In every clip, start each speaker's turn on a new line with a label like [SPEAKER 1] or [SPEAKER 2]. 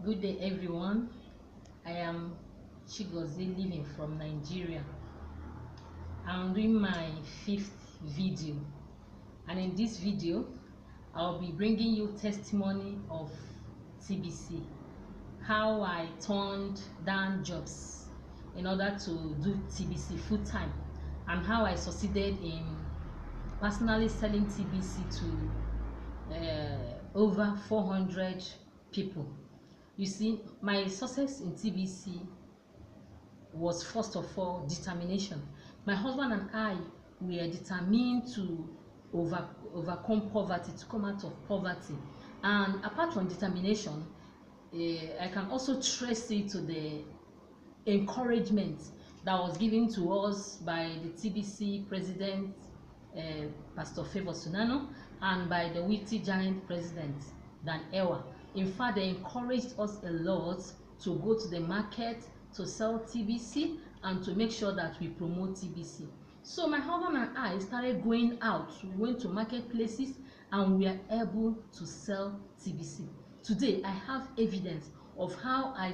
[SPEAKER 1] Good day, everyone. I am Chigozie, living from Nigeria. I'm doing my 5th video, and in this video I'll be bringing you testimony of TBC, how I turned down jobs in order to do TBC full time, and how I succeeded in personally selling TBC to over 400 people. You see, my success in TBC was first of all determination. My husband and I were determined to overcome poverty, to come out of poverty. And apart from determination, I can also trace it to the encouragement that was given to us by the TBC president, Pastor Favour Sunano, and by the Witty Giant president, Dan Ewa. In fact, they encouraged us a lot to go to the market to sell TBC and to make sure that we promote TBC. So my husband and I started going out. We went to marketplaces and we are able to sell TBC. Today, I have evidence of how we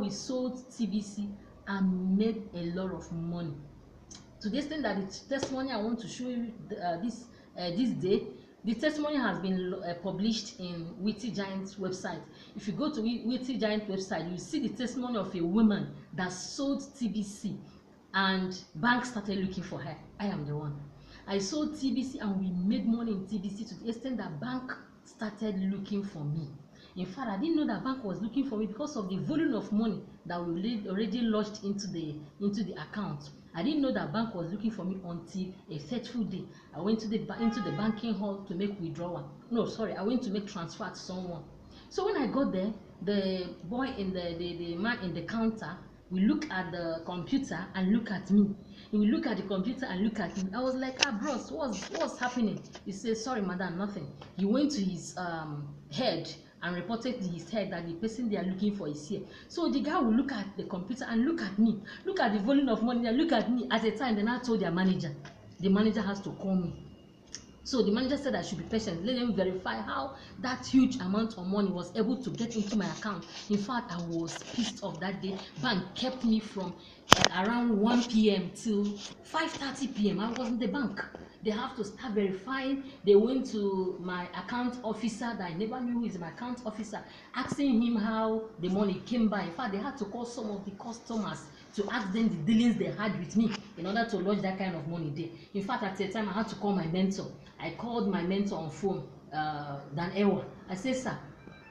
[SPEAKER 1] sold TBC and made a lot of money. To the extent that the testimony I want to show you this day, the testimony has been published in Witty Giant's website. If you go to Witty Giant website, you see the testimony of a woman that sold TBC and bank started looking for her. I am the one. I sold TBC and we made money in TBC to the extent that bank started looking for me. In fact, I didn't know that bank was looking for me because of the volume of money that we already lodged into the account. I didn't know that bank was looking for me until a fateful day. I went into the banking hall to make withdrawal. No, sorry, I went to make transfer to someone. So when I got there, the boy in the man in the counter will look at the computer and look at me. He will look at the computer and look at me. I was like, bros, what's happening? He says, sorry, madam, nothing. He went to his head and reported to his head that the person they are looking for is here. So the guy will look at the computer and look at me, look at the volume of money, and look at me. At the time, then I told their manager. The manager has to call me. So the manager said I should be patient, let them verify how that huge amount of money was able to get into my account. In fact, I was pissed off that day. Bank kept me from around 1 p.m. till 5:30 p.m. I was in the bank. They have to start verifying. They went to my account officer that I never knew who is my account officer, asking him how the money came by. In fact, they had to call some of the customers to ask them the dealings they had with me in order to lodge that kind of money there. In fact, at the time, I had to call my mentor. I called my mentor on phone, Dan Ewa. I said, sir,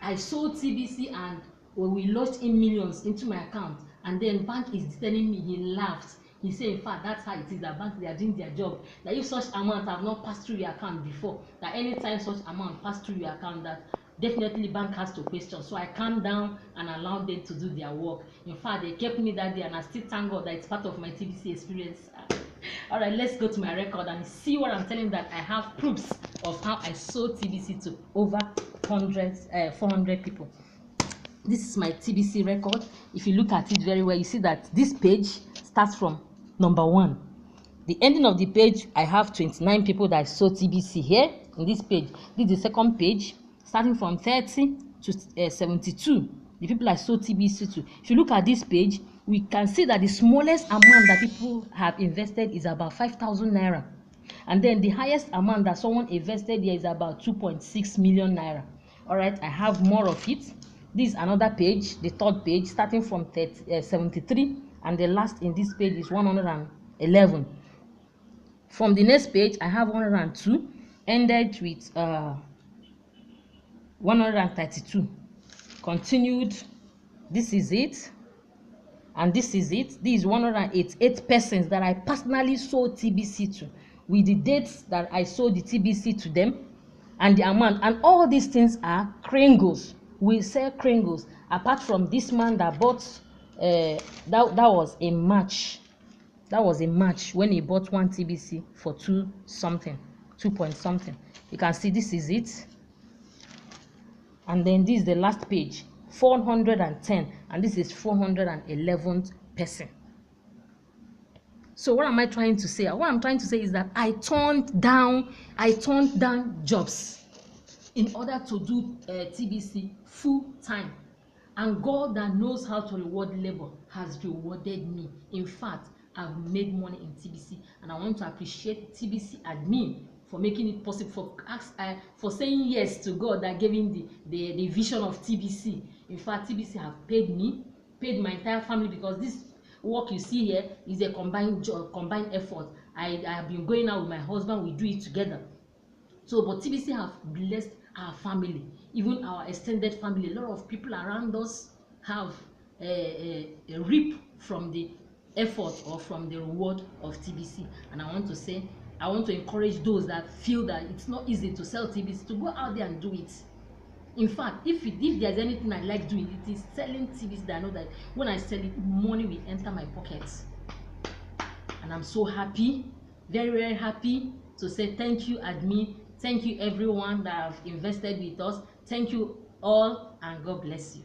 [SPEAKER 1] I sold TBC and we lodged in millions into my account, and then bank is telling me. He laughed. He said, in fact, that's how it is. That bank, they are doing their job. That if such amount have not passed through your account before, that anytime such amount passed through your account, that definitely bank has to question. So I calmed down and allowed them to do their work. In fact, they kept me that day, and I still thank God that it's part of my TBC experience. All right, let's go to my record and see what I'm telling, that I have proofs of how I sold TBC to over 400 people. This is my TBC record. If you look at it very well, you see that this page starts from number 1. The ending of the page, I have 29 people that sold TBC here in this page. This is the second page, starting from 30 to 72. The people I sold TBC to. If you look at this page, we can see that the smallest amount that people have invested is about 5,000 naira. And then the highest amount that someone invested here is about 2.6 million naira. All right, I have more of it. This is another page, the third page, starting from 73, and the last in this page is 111. From the next page, I have 102, ended with 132. Continued, this is it, and this is it. This is 188 persons that I personally sold TBC to, with the dates that I sold the TBC to them, and the amount. And all these things are Kringles. We sell Kringles. Apart from this man that bought, that was a match. That was a match when he bought one TBC for 2 point something. You can see this is it. And then this is the last page, 410, and this is 411th person. So what am I trying to say? What I'm trying to say is that I turned down jobs. in order to do TBC full time. And God that knows how to reward labor has rewarded me. In fact, I've made money in TBC, and I want to appreciate TBC admin for making it possible, for saying yes to God that gave him the vision of TBC. In fact, TBC have paid me, paid my entire family, because this work you see here is a combined effort. I have been going out with my husband, we do it together. So, but TBC have blessed our family, even our extended family. A lot of people around us have reap from the effort or from the reward of TBC. And I want to encourage those that feel that it's not easy to sell TBC to go out there and do it. In fact, if there's anything I like doing, it is selling TBC. That I know that when I sell it, money will enter my pockets. And I'm so happy, very, very happy to say thank you, admin. Thank you, everyone that have invested with us. Thank you all, and God bless you.